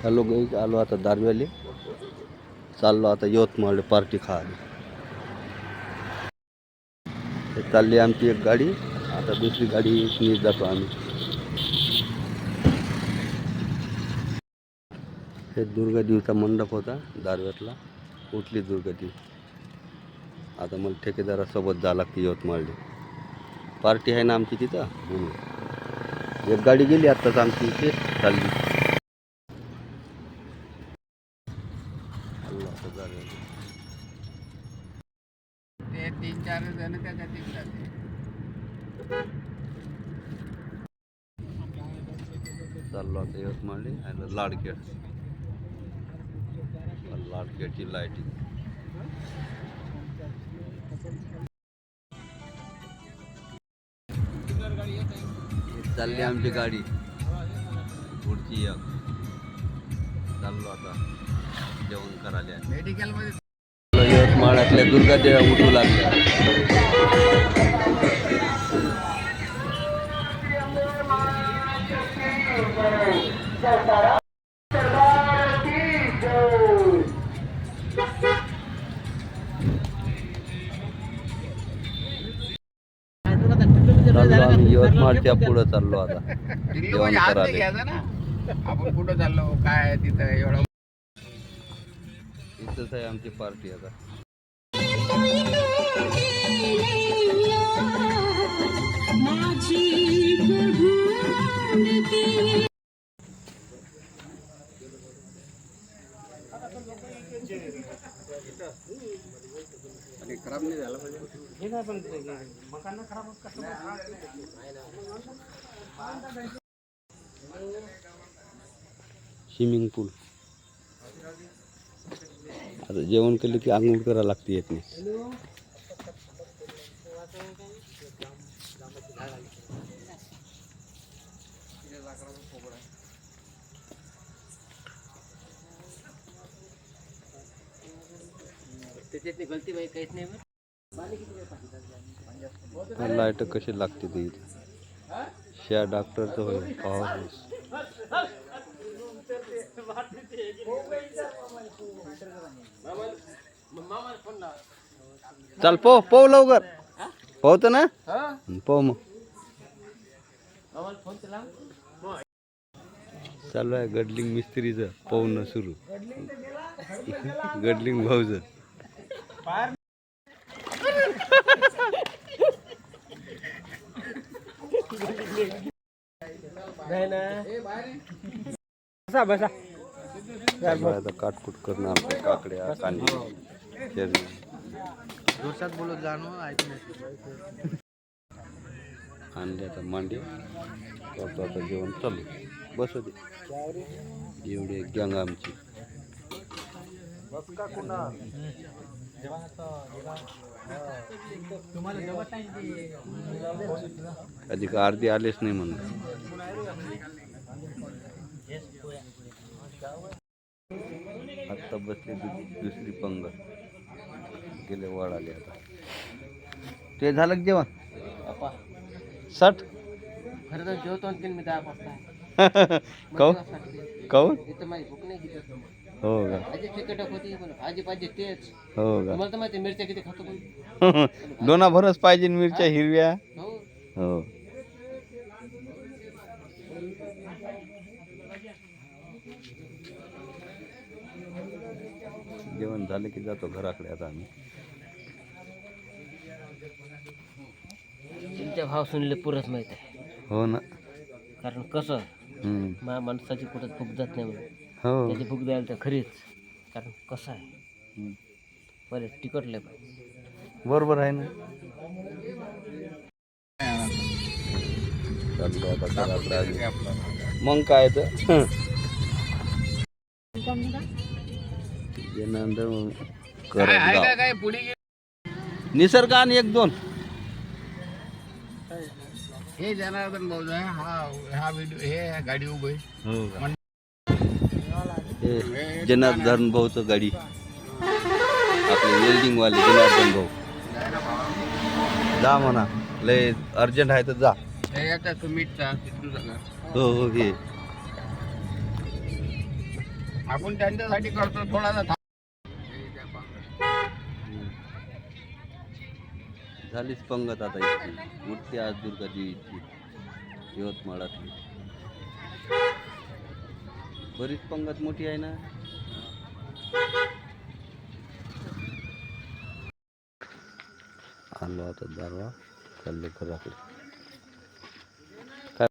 Hello guys, आलो आता दारव्याले. चाललो आता यवतमाळ पार्टी खायला. चालली आमची एक गाडी, आता दुसरी गाडी नीट जातो आम्ही. हे दुर्गादेवीचा मंडप होता दारव्यातला, उठली दुर्गादेवी. आता मला ठेकेदारासोबत जावं लागते यवतमाळले. पार्टी आहे ना आमची तिथं, म्हणून एक गाडी गेली आत्ताच आमची इथे चालली. ते 3-4 जण त्याच्यात चाललो आता यवतमाळले आणि लाडखेडची लाईटिंग. चालली आमची गाडी पुढची एक. चाललो आता जेवण करायला. मेडिकल मध्ये यवतमाळातल्या दुर्गादेव्या उठू लागल्या. चाललो आम्ही यवतमाळच्या पुढं चाललो आता जेवण करायला. आपण कुठं चाललो काय तिथं एवढं. इथंच आहे आमची पार्टी आता. खराब नाही झालं पाहिजे. स्विमिंग पूल. आता जेवण केलं की आंघोळ करायला लागते येत नाही. लाईट कशी लागते ते इथे. शा डॉक्टरचं होय पाहूस. चल पोव लवकर. पोहतो ना, पोव मग. चालू आहे गडलिंग मिस्त्रीचं पोहणं सुरू. गडलिंग भाऊचं. आता काटकुट करणं आपल्या काकड्या कांदे जोरसात बोलत जाणं आणले. आता मांडी करतो आता जेवण चालू. बस होते एवढी गँग आमची. अधिक अर्धी आलेच नाही म्हणून आत्ता बसले दुसरी पंगत गेले वळाले. आता ते झालं जेवण 60 खरं तर जेवतो आणखीन मी 10 वाजता. काऊन इथं माझी भूक नाही किती. हो का? आजी तिकट होती पण भाजी पाहिजे तेच. हो का? तुम्हाला तर माहिती मिरच्या किती खातो पण. दोना भरच पाहिजे मिरच्या हिरव्या. हो हो. जेवण झालं की जातो घराकडे आता आम्ही. तुमच्या भाव सुनले पुरच माहित आहे. हो ना. कारण कसं माणसाची कुठं भूक जात नाही म्हणून. हो त्याची भूक द्यायला तर खरीच. कारण कसं आहे बरे तिकटले पाहिजे. बरोबर आहे ना. चाललो आता घराकडे. मग काय तर निसर्गान 1-2 हे जनार्दन भाऊ हा व्हिडिओ हे गाडी उभी. हो. जनार्दन भाऊचं गाडी आपले वेल्डिंग वाले जनार्दन भाऊ. जा म्हणा लय अर्जंट आहे तर जा. मीठचा हो हो. हे आपण त्यांच्यासाठी करतो थोडासा झालीच पंगत आता इतकी उठते आज दुर्गा देवीची यवतमाळातली. बरीच पंगत मोठी आहे ना. आलो आता दारवा चालले घराकडे.